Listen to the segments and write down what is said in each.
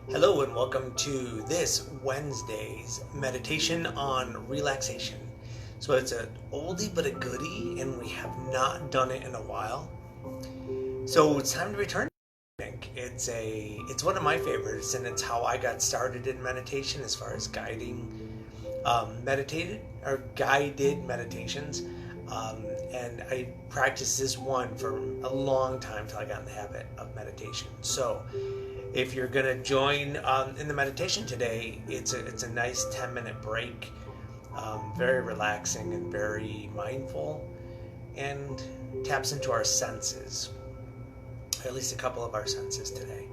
Hello and welcome to this Wednesday's meditation on relaxation. So it's an oldie but a goodie, and we have not done it in a while. So it's time to return. I think it's one of my favorites, and it's how I got started in meditation as far as guided meditations. And I practiced this one for a long time till I got in the habit of meditation. So if you're going to join in the meditation today, it's a nice 10-minute break, very relaxing and very mindful, and taps into our senses, at least a couple of our senses today.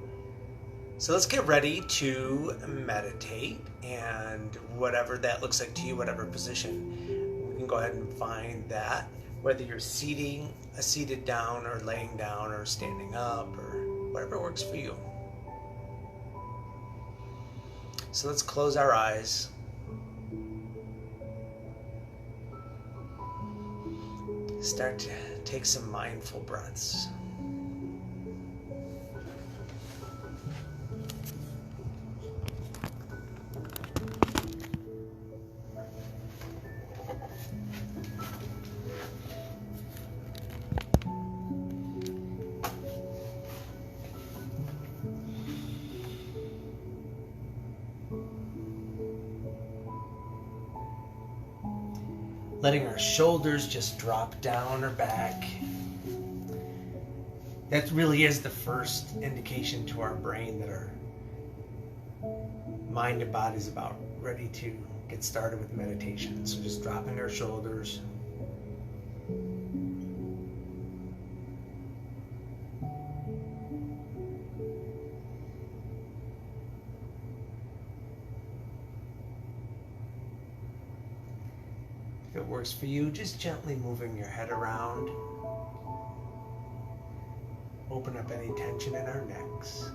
So let's get ready to meditate, and whatever that looks like to you, whatever position, we can go ahead and find that, whether you're seated down or laying down or standing up or whatever works for you. So let's close our eyes. Start to take some mindful breaths. Letting our shoulders just drop down or back. That really is the first indication to our brain that our mind and body is about ready to get started with meditation. So just dropping our shoulders. If it works for you, just gently moving your head around. Open up any tension in our necks.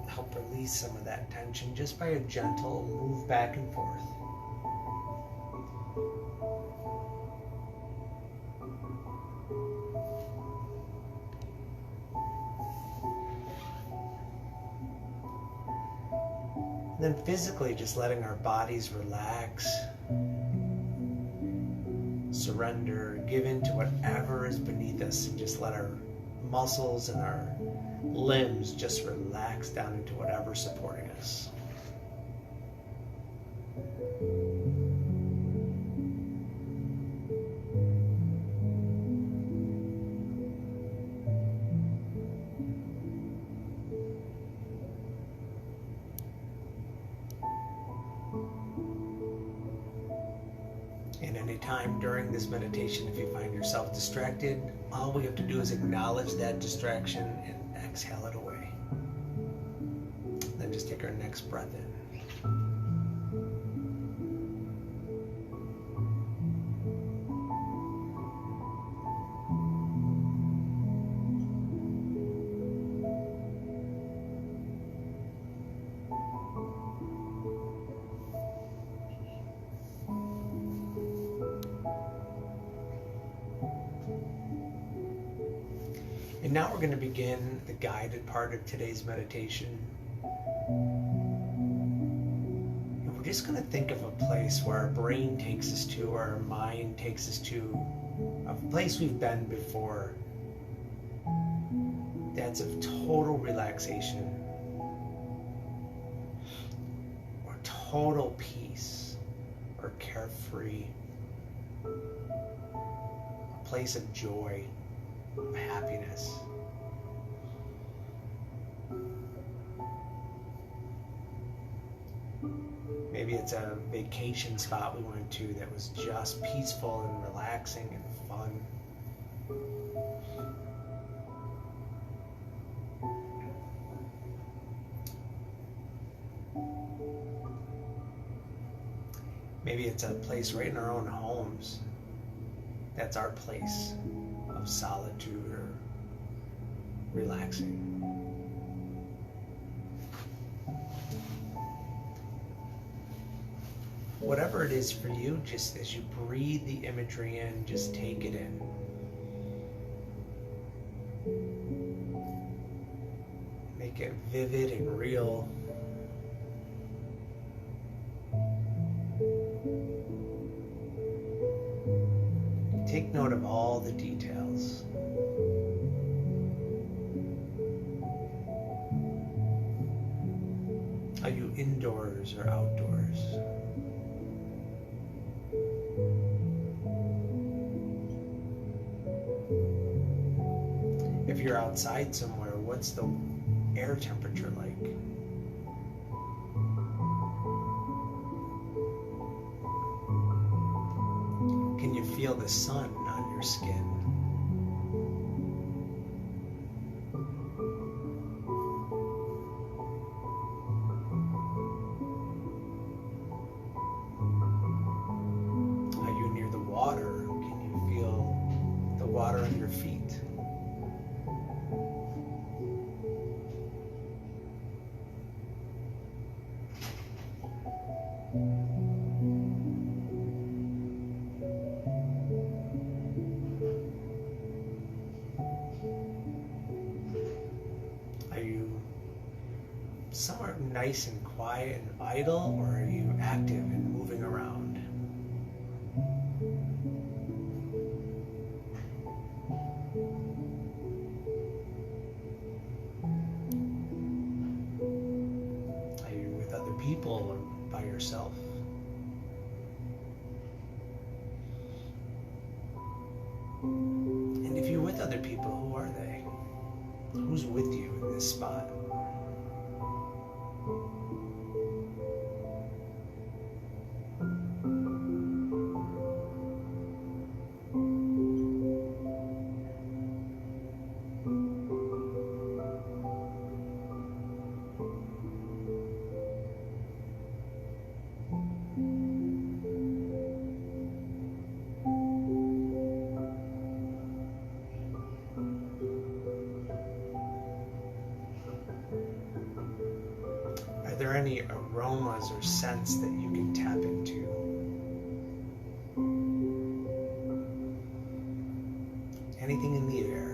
Help release some of that tension just by a gentle move back and forth. And then physically just letting our bodies relax, surrender, give in to whatever is beneath us, and just let our muscles and our limbs just relax down into whatever's supporting us. And any time during this meditation, if you find yourself distracted, all we have to do is acknowledge that distraction and exhale it away. Then just take our next breath in. And now we're going to begin the guided part of today's meditation. And we're just going to think of a place where our brain takes us to, or our mind takes us to, a place we've been before. That's of total relaxation, or total peace, or carefree. A place of joy, of happiness. Maybe it's a vacation spot we went to that was just peaceful and relaxing and fun. Maybe it's a place right in our own homes. That's our place of solitude or relaxing. Whatever it is for you, just as you breathe the imagery in, just take it in. make it vivid and real. Take note of all the details. Are you indoors or outdoors? If you're outside somewhere, what's the air temperature like? Can you feel the sun on your skin? Are you near the water? Can you feel the water on your feet? Somewhere nice and quiet and idle, or are you active and moving around? Are you with other people or by yourself? And if you're with other people, who are they? Who's with you in this spot? Are there any aromas or scents that you can tap into? Anything in the air?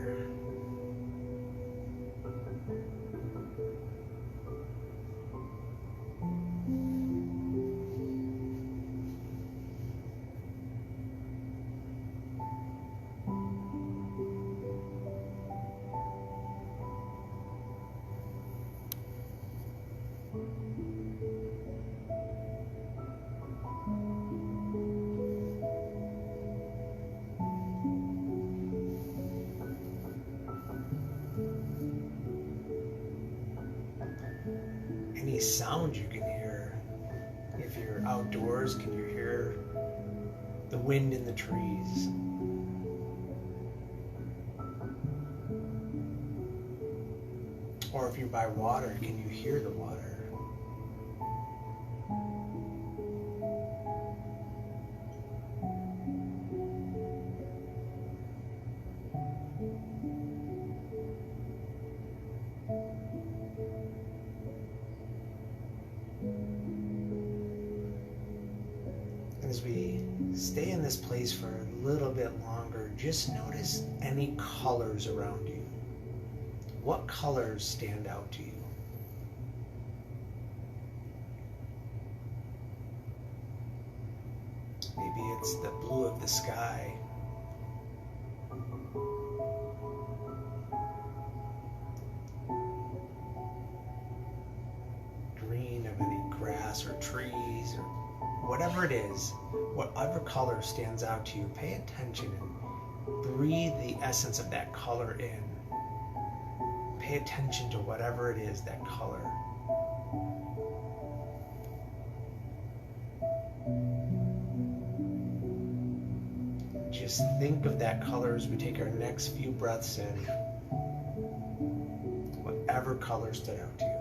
Any sound you can hear. If you're outdoors, can you hear the wind in the trees? Or if you're by water, can you hear the water? As we stay in this place for a little bit longer, just notice any colors around you. What colors stand out to you? Maybe it's the blue of the sky. Green of any grass or trees or whatever it is, whatever color stands out to you, pay attention and breathe the essence of that color in. Pay attention to whatever it is, that color. Just think of that color as we take our next few breaths in. Whatever color stood out to you.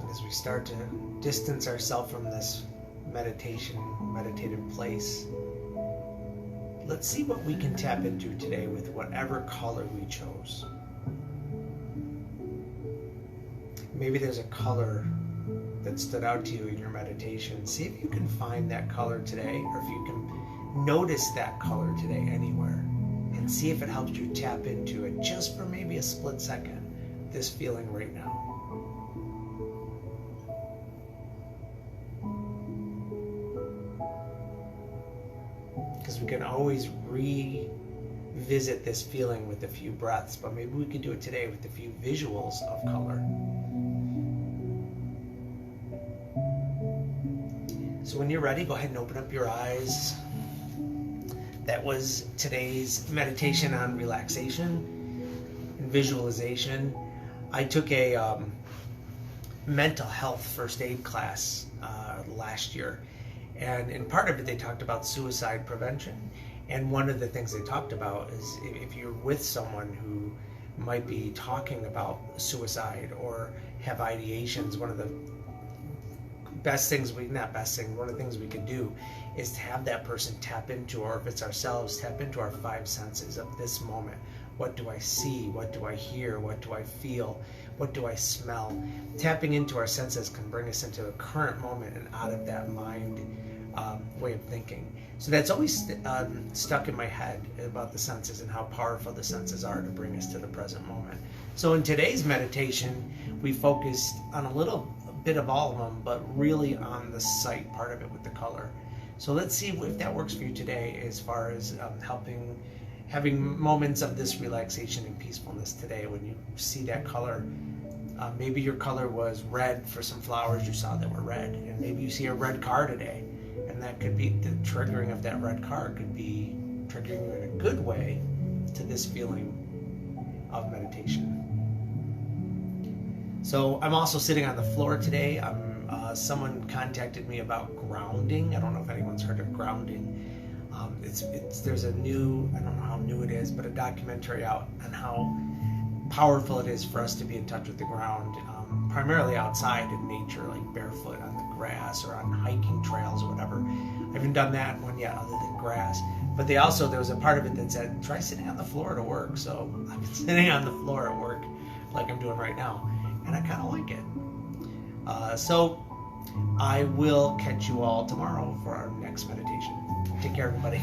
As we start to distance ourselves from this meditative place, let's see what we can tap into today with whatever color we chose. maybe there's a color that stood out to you in your meditation. See if you can find that color today, or if you can notice that color today anywhere, and see if it helps you tap into it just for maybe a split second, this feeling right now. Because we can always revisit this feeling with a few breaths, but maybe we could do it today with a few visuals of color. So when you're ready, go ahead and open up your eyes. That was today's meditation on relaxation and visualization. I took a mental health first aid class last year, and in part of it they talked about suicide prevention. And one of the things they talked about is if you're with someone who might be talking about suicide or have ideations, one of the one of the things we could do is to have that person tap into, or if it's ourselves, tap into our five senses of this moment. What do I see? What do I hear? What do I feel? What do I smell? Tapping into our senses can bring us into the current moment and out of that mind way of thinking. So that's always stuck in my head about the senses and how powerful the senses are to bring us to the present moment. So in today's meditation, we focused on a bit of all of them, but really on the sight part of it with the color. So let's see if that works for you today, as far as having moments of this relaxation and peacefulness today when you see that color. Maybe your color was red for some flowers you saw that were red, and maybe you see a red car today, and that could be the triggering of that red car could be triggering you in a good way to this feeling of meditation. So I'm also sitting on the floor today. Someone contacted me about grounding. I don't know if anyone's heard of grounding. There's a new, I don't know how new it is, but a documentary out on how powerful it is for us to be in touch with the ground, primarily outside in nature, like barefoot on the grass or on hiking trails or whatever. I haven't done that one yet other than grass. But there was a part of it that said, try sitting on the floor to work. So I've been sitting on the floor at work like I'm doing right now, and I kind of like it. So I will catch you all tomorrow for our next meditation. Take care, everybody.